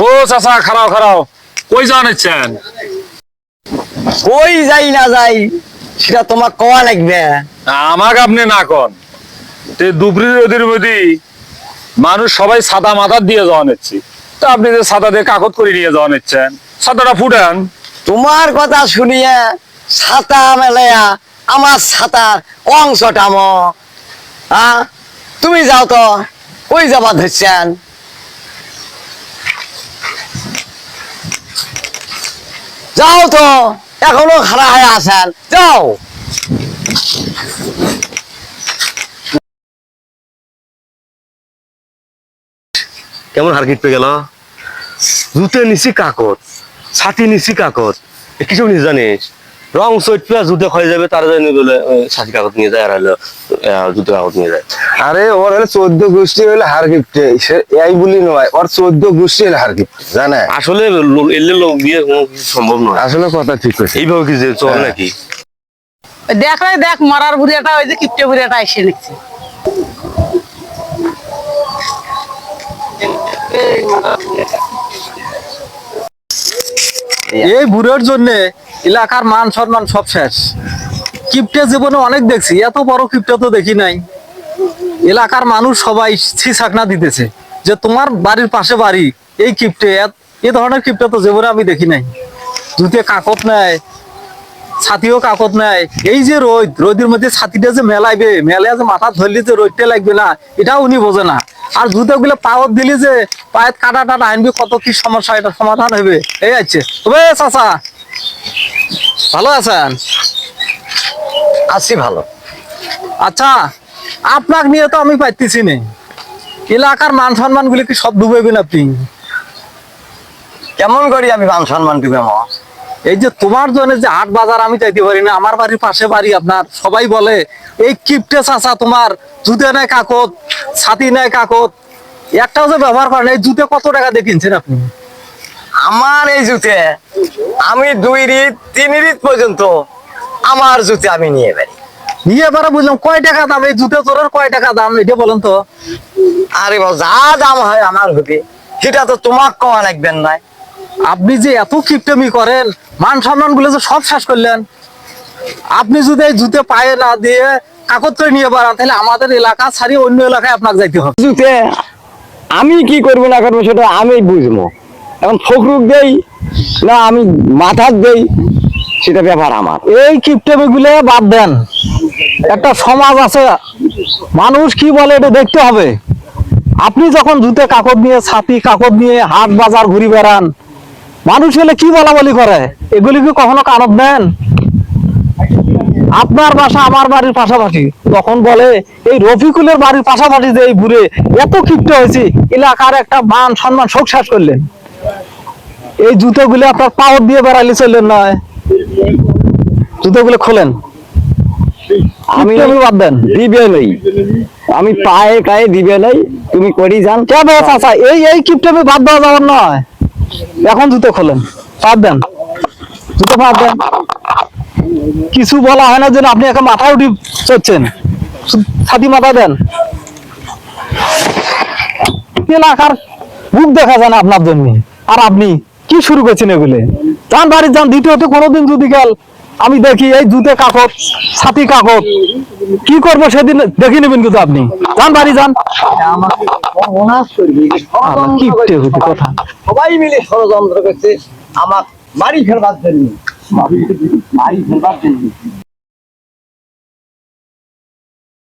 ও চাচা খারাও খারাও, কই জানেছেন? কই যাই না যাই সেটা তোমার কওয়া লাগবে। আমাকে আপনি না কন, দুপুরের রোদের মধ্যে মানুষ সবাই সাদা মাথা দিয়ে যাওয়া নিচ্ছি, তা আপনি যে সাদা দিয়ে কাগজ করে নিয়ে যাওয়া নিচ্ছেন, সাদাটা ফুটান। তোমার কথা শুনিয়ে ছাতা মেলাইয়া আমার ছাতার অংশটা তুমি যাও তো, কই যাবা ধরছেন? যাও তো, এখনো খাড়া হয়ে আছেন, যাও। কেমন হারকিট পেয়ে গেল? জুতে নিছি কাকত, ছাতি নিছি কাকত, কিছু নিস জানিস? রং সইট পেয়ে জুতে ক্ষয়ে যাবে, তারা জানি বলে ছাতি কাগজ নিয়ে যায়, আর হলো জুতো কাগজ নিয়ে যায়। আরে ওর হলে 14 গোষ্ঠী হলে হার গিফটে, এই বলি নয়, ওর 14 গোষ্ঠী হলে হার গিফট, জানে? আসলে এলে লোক দিয়ে কোনো কিছু সম্ভব নয়। আসলে কথা ঠিক আছে। এইভাবে কি যে চল নাকি? দেখ রে দেখ, মারার বুড়িয়াটা ওই যে কিপটে বুড়িয়াটা এসে নিচ্ছে। এই বুড়োর জন্য এলাকার মান সম্মান সব শেষ। কিপটে জীবনে অনেক দেখছি, এত বড় কিপটে তো দেখি নাই। এলাকার মানুষ সবাই ছিছাকনা দিতেছে যে তোমার বাড়ির পাশে বাড়ি, এই কিপটে, এই ধরনের কিপটে তো জীবনে আমি দেখি নাই। জুতে কাকত নেয়, ছাতিও কাকত নেয়। এই যে রোদের মধ্যে ছাতিটা যে মেলাইবে, মেলায় যে মাথা ধরলে যে রোদটা লাগবে না, এটাও উনি বোঝে না। আর জুতোগুলো পাওয়ার দিলে যে পায়ের কাটা টাটা আনবি, কত কি সমস্যা, এটা সমাধান হবে। এই আছে তবে চাচা, ভালো আছেন? আছি ভালো। আচ্ছা, আপনাকে নিয়ে তো আমি পাইতেছি না, এলাকার মান সম্মান গুলি কি সব ডুবেবেন আপনি? কেমন করি আমি মান সম্মান দিবে? এই যে তোমার জন্য যে হাট বাজার আমি চাইতে পারি না, আমার বাড়ির পাশে বাড়ি আপনার, সবাই বলে এই কিপটে চাচা তোমার জুতে নেয় কাকত, ছাতি নেয় কাকত, একটাও যে ব্যবহার করেন। এই জুতে কত টাকা দিয়ে কিনছেন আপনি? আমার এই জুতে আমি 2 রিত 3 রিত পর্যন্ত আমার জুতে আমি নিয়ে বেরি। নিয়ে এবারে বুঝলাম কয় টাকা দাম এই জুতে চোরের, কয় টাকা দাম এটা বলেন তো? আরে বাবা, যা দাম হয় আমার হবে, সেটা তো তোমাক কওয়া লাগবেন না। আপনি যে এত কিপটেমি করেন, মান সম্মান গুলো যে সব শেষ করলেন। আপনি যদি এই জুতে পায়ে না দিয়ে কাকত করে নিয়ে বেড়ান, তাহলে আমাদের এলাকা ছাড়িয়ে অন্য এলাকায় আপনাকে যাইতে হবে। জুতে আমি কি করবো না করবো সেটা আমি বুঝবো। এখন ফকরুক দেই না আমি মাথার দেই, সেটা ব্যাপার আমার। এই কিপটেমি গুলো বাদ দেন, একটা সমাজ আছে, মানুষ কি বলে এটা দেখতে হবে। আপনি যখন জুতে কাকত নিয়ে, ছাতি কাকত নিয়ে হাট বাজার ঘুরি বেড়ান, মানুষ হলে কি বলা বলি করে, এগুলি কি কখনো কানত দেন? আপনার বাসা আমার বাড়ির পাশাপাশি, তখন বলে এই রফিকুলের বাড়ির পাশাপাশি যে এই বুড়ে এত কিপটে হয়েছে, এলাকার একটা মান সম্মান শোক শেষ করলেন। এই জুতোগুলো আপনার পাওয়ার দিয়ে বেড়াইলে চললেন নয়, জুতোগুলো খোলেন। আমি বাদ দেন, দিবে নেই, আমি পায়ে গায়ে দিবে নেই, তুমি করি যান। কেন চাচা, এই কিপটেমি বাদ দেওয়া যাবার নয়। এখন জুতো খোলেন, বাদ দেন, জুতো বাদ দেন। কিছু বলা হয় না যেন আপনি এখন মাথা উঠি চড়ছেন, ছাতি মাথা দেন। এলাকার মুখ দেখা যায় না আপনার জন্য, আর আপনি কি শুরু করছেন এগুলো? যান বাড়ি যান। দ্বিতীয়ত কোনোদিন যদি গেল আমি দেখি এই জুতে কাকত, ছাতি কাকত, কি করবো সেদিন দেখে নেবেন। কিন্তু আপনি যান বাড়ি যান। কথা সবাই মিলে ষড়যন্ত্র করছে আমার বাড়ি ফেরবার জন্য, বাড়ি ফেরবার জন্য।